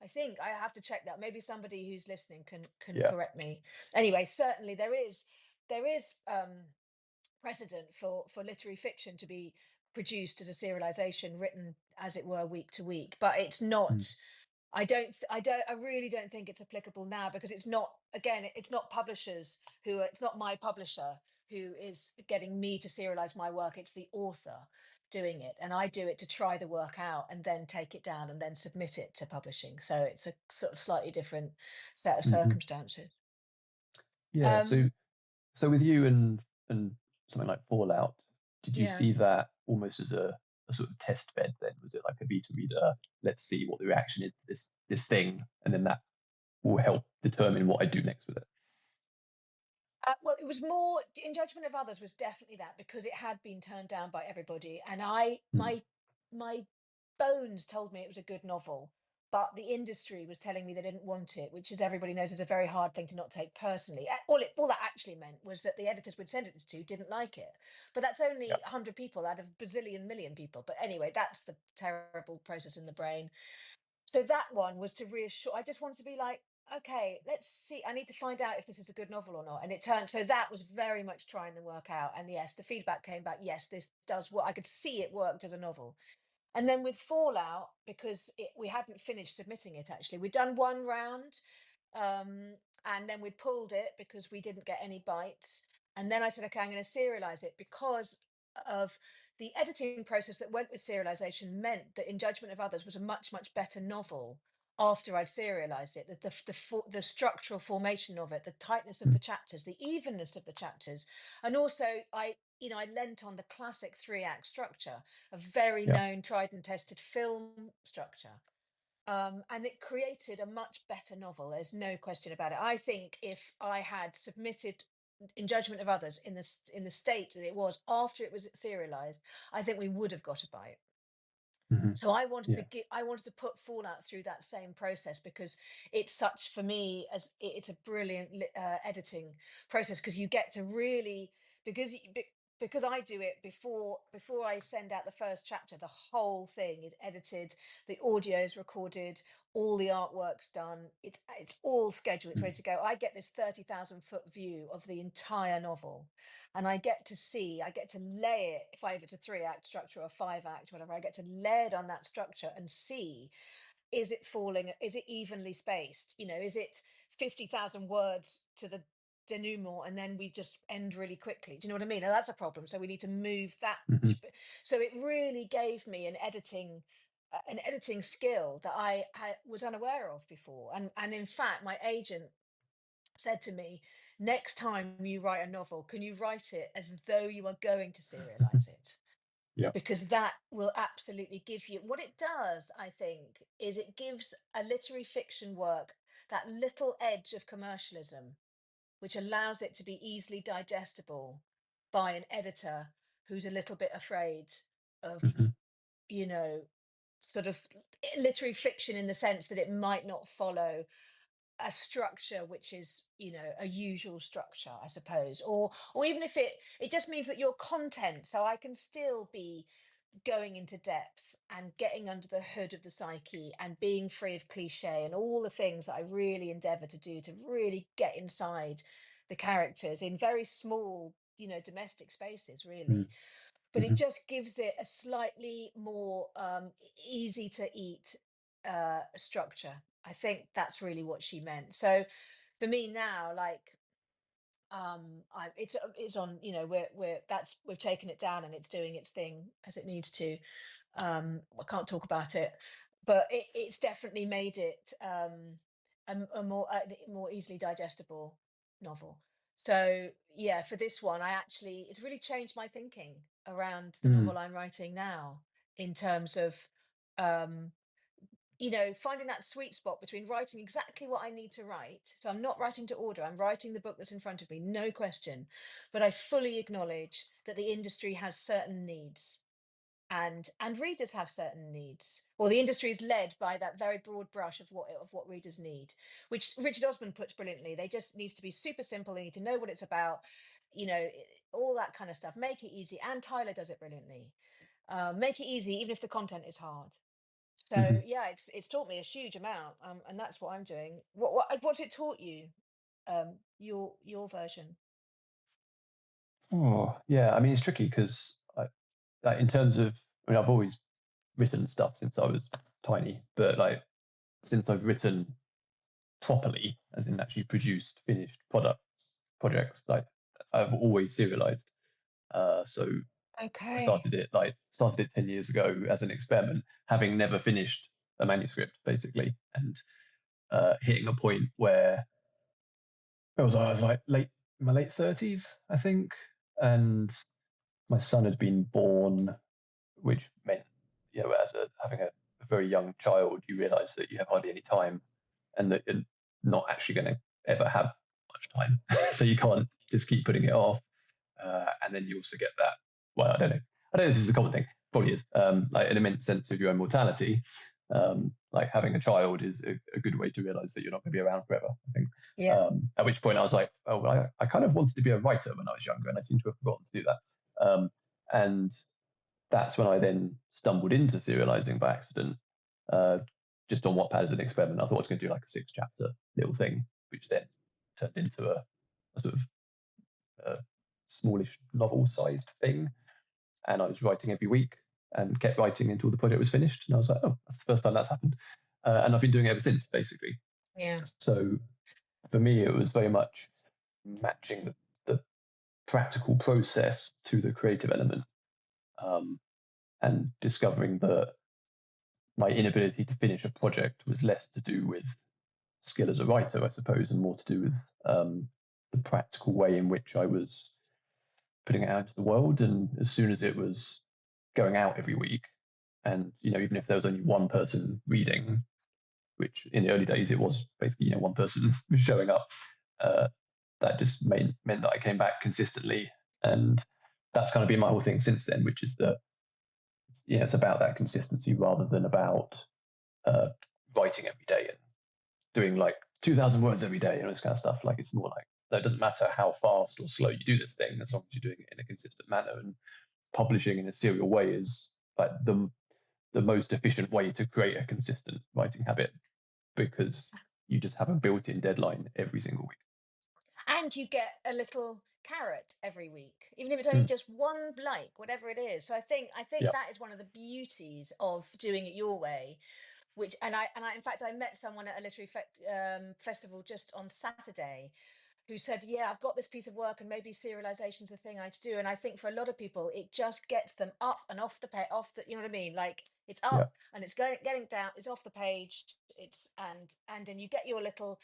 I think I have to check that. Maybe somebody who's listening can yeah. correct me. Anyway, certainly there is precedent for literary fiction to be produced as a serialization, written as it were week to week, but it's Mm, not. I really don't think it's applicable now because it's not, again, it's not publishers it's not my publisher who is getting me to serialize my work. It's the author doing it. And I do it to try the work out and then take it down and then submit it to publishing. So it's a sort of slightly different set of hmm. circumstances. Yeah. Um, So with you and something like Fallout, did you yeah. see that almost as a sort of test bed then? Was it like a beta reader? Let's see what the reaction is to this thing, and then that will help determine what I do next with it. Well, it was more in judgment of others was definitely that because it had been turned down by everybody, and Mm, my bones told me it was a good novel, but the industry was telling me they didn't want it, which, as everybody knows, is a very hard thing to not take personally. All that actually meant was that the editors would send it to didn't like it, but that's yeah. only 100 people out of bazillion million people. But anyway, that's the terrible process in the brain. So that one was to reassure. I just wanted to be like, okay, let's see. I need to find out if this is a good novel or not. And it turned, so that was very much trying the work out. And yes, the feedback came back. Yes, this does work. I could see it worked as a novel. And then with Fallout, because we hadn't finished submitting it, actually, we'd done one round, um, and then we pulled it because we didn't get any bites. And then I said, okay, I'm going to serialize it because of the editing process that went with serialization meant that In Judgment of Others was a much, much better novel after I'd serialized it. The structural formation of it, the tightness of Mm, the chapters, the evenness of the chapters. And also, I lent on the classic 3-act structure, a very yeah. known, tried and tested film structure. And it created a much better novel. There's no question about it. I think if I had submitted In Judgment of Others in the state that it was after it was serialized, I think we would have got a bite. Hmm. So Yeah. I wanted to put Fallout through that same process because it's such, for me, it's a brilliant editing process because you get to really, because I do it before I send out the first chapter. The whole thing is edited, the audio is recorded, all the artwork's done. It's all scheduled, it's Mm, ready to go. I get this 30,000 foot view of the entire novel, and I get to lay it, if it's a 3-act structure or a 5-act, whatever, I get to lay it on that structure and see, is it falling, is it evenly spaced? Is it 50,000 words to the denouement and then we just end really quickly? Do you know what I mean? Now that's a problem. So we need to move that. hmm. So it really gave me an editing skill that I was unaware of before. And in fact, my agent said to me, next time you write a novel, can you write it as though you are going to serialize it? Yeah. because that will absolutely give you what it does, I think, is it gives a literary fiction work that little edge of commercialism, which allows it to be easily digestible by an editor who's a little bit afraid of, Hmm. you know, sort of literary fiction in the sense that it might not follow a structure which is, a usual structure, I suppose, or even if it just means that your content, so I can still be going into depth and getting under the hood of the psyche and being free of cliche and all the things that I really endeavor to do to really get inside the characters in very small, domestic spaces, really. But it Hmm. just gives it a slightly more easy to eat structure. I think that's really what she meant. So for me now, like, it's on, we've taken it down and it's doing its thing as it needs to. I can't talk about it, but it's definitely made it a more easily digestible novel. So yeah, for this one, it's really changed my thinking around the Mm. novel I'm writing now, in terms of um, finding that sweet spot between writing exactly what I need to write. So I'm not writing to order, I'm writing the book that's in front of me, no question. But I fully acknowledge that the industry has certain needs, and readers have certain needs. Well, the industry is led by that very broad brush of what readers need, which Richard Osman puts brilliantly. They just needs to be super simple. They need to know what it's about, all that kind of stuff. Make it easy. And Tyler does it brilliantly. Make it easy, even if the content is hard. So Hmm. yeah, it's taught me a huge amount, and that's what I'm doing. What's it taught you? Your version. Oh, yeah. I mean, it's tricky because like in terms of, I mean, I've always written stuff since I was tiny, but like since I've written properly, as in actually produced finished projects, like I've always serialized. So I Okay. started it 10 years ago as an experiment, having never finished a manuscript basically, and hitting a point where I was like my late 30s, I think, and my son had been born, which meant, as having a very young child, you realise that you have hardly any time, and that you're not actually going to ever have much time. So you can't just keep putting it off. And then you also get that. Well, I don't know. I don't know if this is a common thing. Probably is. Like an immense sense of your own mortality. Like having a child is a good way to realize that you're not going to be around forever, I think. Yeah. At which point I was like, oh, well, I kind of wanted to be a writer when I was younger, and I seem to have forgotten to do that. And that's when I then stumbled into serializing by accident, uh, just on Wattpad as an experiment. I thought I was going to do like a 6 chapter little thing, which then turned into a sort of smallish novel sized thing. And I was writing every week and kept writing until the project was finished. And I was like, oh, that's the first time that's happened. And I've been doing it ever since, basically. Yeah. So for me, it was very much matching the practical process to the creative element, um, and discovering that my inability to finish a project was less to do with skill as a writer, I suppose, and more to do with the practical way in which I was putting it out into the world. And as soon as it was going out every week, and even if there was only one person reading, which in the early days it was basically one person showing up, uh, that just meant that I came back consistently. And that's kind of been my whole thing since then, which is that it's about that consistency rather than about uh, writing every day and doing like 2,000 words every day and all this kind of stuff. Like it's more like that. It doesn't matter how fast or slow you do this thing, as long as you're doing it in a consistent manner. And publishing in a serial way is like the most efficient way to create a consistent writing habit, because you just have a built-in deadline every single week. And you get a little carrot every week, even if it's only Mm. just one like, whatever it is. So I think Yeah, that is one of the beauties of doing it your way. Which and I in fact I met someone at a literary festival just on Saturday who said, "Yeah, I've got this piece of work, and maybe serialization's the thing I to do." And I think for a lot of people, it just gets them up and off the page, off the, you know what I mean? Like it's yeah. up and it's getting down, it's off the page, it's and then you get your little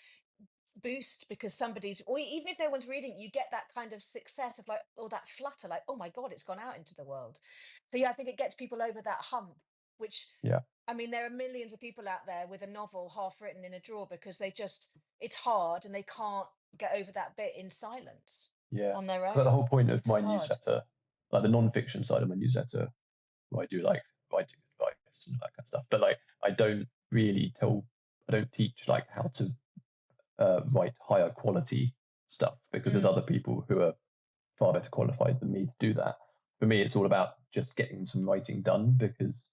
boost because somebody's, or even if no one's reading, you get that kind of success of like, or that flutter, like, oh my God, it's gone out into the world. So yeah, I think it gets people over that hump, which, Yeah. I mean, there are millions of people out there with a novel half written in a drawer because they just, it's hard and they can't get over that bit in silence Yeah. on their Because the own. whole point of It's my hard. newsletter, like the non-fiction side of my newsletter, where I do like writing advice and that kind of stuff, but like I don't really tell, I don't teach like how to write higher quality stuff because there's other Mm, people who are far better qualified than me to do that. For me, it's all about just getting some writing done because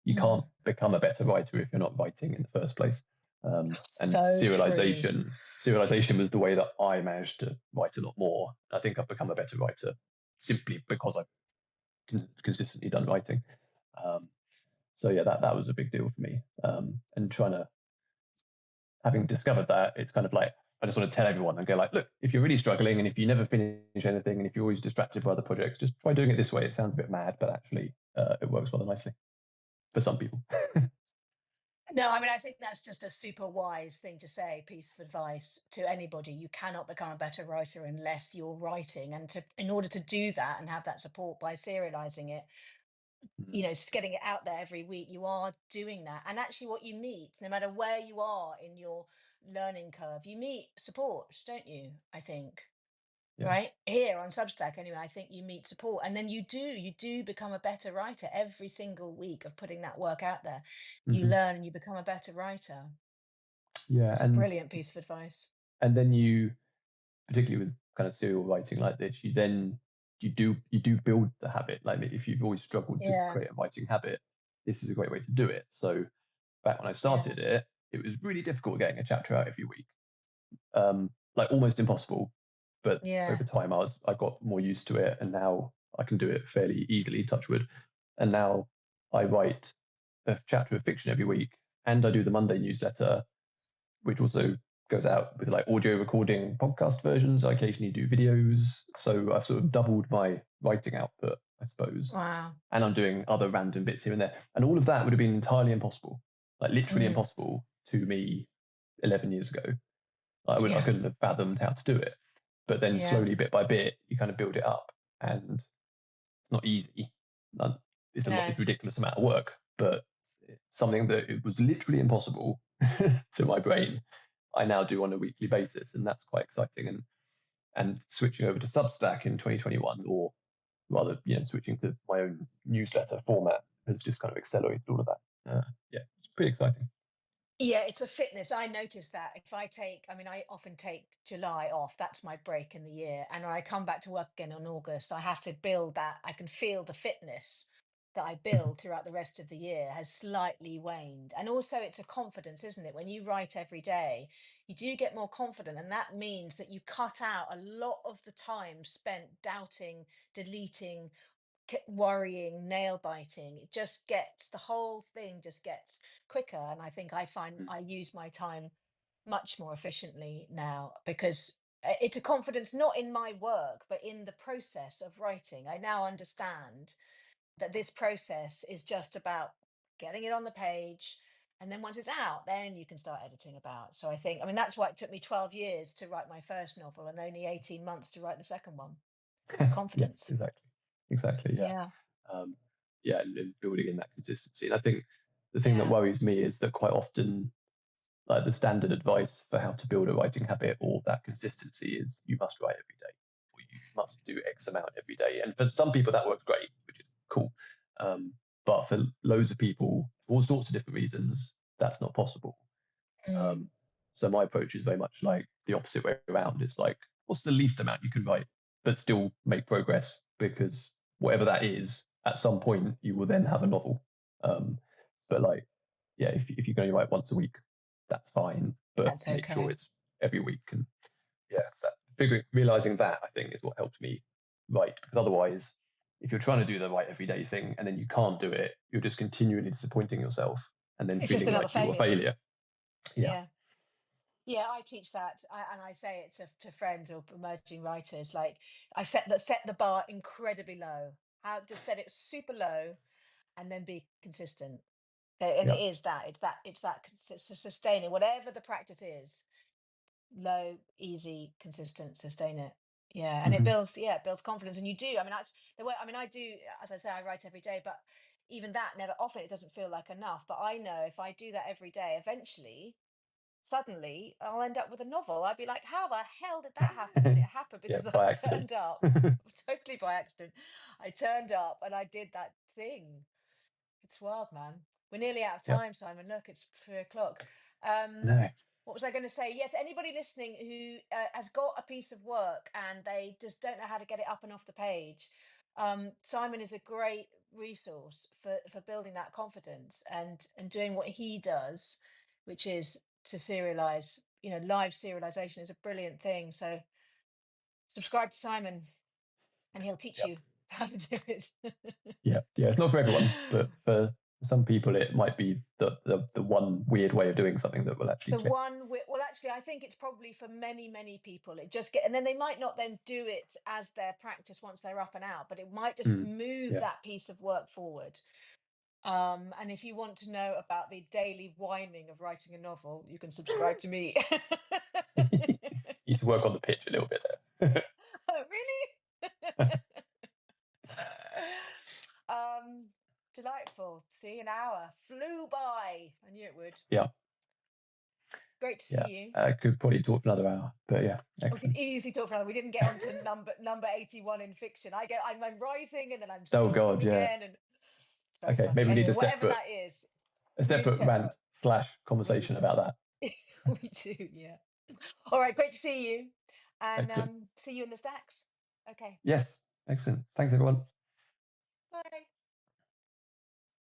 you can't mm. become a better writer if you're not writing in the first place. And So true. serialization was the way that I managed to write a lot more. I think I've become a better writer simply because I've consistently done writing. Um, so yeah, that was a big deal for me. And trying to, having discovered that, it's kind of like I just want to tell everyone and go like, look, if you're really struggling and if you never finish anything and if you're always distracted by other projects, just try doing it this way. It sounds a bit mad, but actually, it works rather nicely for some people. No, I mean, I think that's just a super wise thing to say, piece of advice to anybody. You cannot become a better writer unless you're writing. And to, in order to do that and have that support by serializing it, Mm, just getting it out there every week, you are doing that. And actually, what you meet, no matter where you are in your learning curve, you meet support, don't you? I think, yeah. right? Here on Substack, anyway, I think you meet support. And then you do become a better writer every single week of putting that work out there. You Hmm. learn and you become a better writer. Yeah. That's a brilliant piece of advice. And then you, particularly with kind of serial writing like this, you do build the habit. Like if you've always struggled to Yeah, create a writing habit, this is a great way to do it. So back when I yeah, started it, it was really difficult getting a chapter out every week, like almost impossible. But over yeah. time, I got more used to it, and now I can do it fairly easily. Touch wood. And now I write a chapter of fiction every week, and I do the Monday newsletter, which also goes out with like audio recording podcast versions. I occasionally do videos. So I've sort of doubled my writing output, I suppose. Wow. And I'm doing other random bits here and there. And all of that would have been entirely impossible, like literally Mm, impossible to me 11 years ago. I yeah, couldn't have fathomed how to do it. But then yeah. slowly, bit by bit, you kind of build it up. And it's not easy. It's No, a ridiculous amount of work, but it's something that it was literally impossible to my brain. I now do on a weekly basis, and that's quite exciting. And switching over to Substack in 2021, or rather, switching to my own newsletter format has just kind of accelerated all of that. Yeah, it's pretty exciting. yeah, it's a fitness. I notice that if I take, I mean, I often take July off. That's my break in the year. And when I come back to work again in August, I have to build that. I can feel the fitness that I build throughout the rest of the year has slightly waned. And also, it's a confidence, isn't it? When you write every day, you do get more confident. And that means that you cut out a lot of the time spent doubting, deleting, worrying, nail biting. It just gets, the whole thing just gets quicker. And I think I find Mm. I use my time much more efficiently now because it's a confidence not in my work, but in the process of writing. I now understand that this process is just about getting it on the page. And then once it's out, then you can start editing about. So I think, I mean, that's why it took me 12 years to write my first novel and only 18 months to write the second one. It's Yes, confidence. exactly, yeah. Yeah. um, yeah, and building in that consistency. And I think the thing that Yeah. worries me is that quite often, like the standard advice for how to build a writing habit or that consistency is you must write every day, or you must do X amount every day. And for some people, that works great, which is cool. Um, but for loads of people, for all sorts of different reasons, that's not possible. Mm, Um, so my approach is very much like the opposite way around. It's like, what's the least amount you can write, but still make progress? Because whatever that is, at some point you will then have a novel. Um, but like, yeah, if you can only write once a week, that's fine. But that's make sure okay. it's every week. And yeah, realizing that I think is what helped me write. Because otherwise, if you're trying to do the right everyday thing and then you can't do it, you're just continually disappointing yourself and then It's just feeling another like you're a failure. failure. Yeah. Yeah. Yeah, I teach that, and I say it to friends or emerging writers. Like I set the bar incredibly low. How just set it super low, and then be consistent. And Yeah. it is that it's that it's that sustaining whatever the practice is. low, easy, consistent, sustain it. Yeah, and Hmm. it builds confidence, and you do. I mean, that's the way. I mean, I do, as I say, I write every day, but even that never often it doesn't feel like enough. But I know if I do that every day, eventually, suddenly, I'll end up with a novel. I'd be like, how the hell did that happen? And it happened Yeah, because I by accident. turned up, totally by accident. I turned up and I did that thing. It's wild, man. We're nearly out of Yeah, time, Simon. Look, it's 3 o'clock. Um, no. what was I going to say? Yes, anybody listening who has got a piece of work and they just don't know how to get it up and off the page, Simon is a great resource for building that confidence and doing what he does, which is to serialize. You know, live serialization is a brilliant thing. So subscribe to Simon, and he'll teach Yeah, you how to do it. yeah. It's not for everyone, but for some people, it might be the one weird way of doing something that will actually The click. one well, actually, I think it's probably for many, many people. It just get, and then they might not then do it as their practice once they're up and out, but it might just Mm, move yeah. that piece of work forward. And if you want to know about the daily whining of writing a novel, you can subscribe to me. You need to work on the pitch a little bit there. Oh, really? um, Delightful. See, an hour flew by. I knew it would. Yeah, Great to yeah. see you. Could probably talk for another hour, but yeah, We could excellent. easily talk for another. We didn't get on to number 81 in fiction. I'm rising and then I'm Oh speaking God, yeah. again, and it's very Okay, funny. maybe we need Anyway, whatever that is, a we need separate rant separate. slash We need conversation about separate. that. We do, yeah. All right, great to see you, and Excellent. see you in the stacks. Okay, Yes, excellent. Thanks everyone. bye.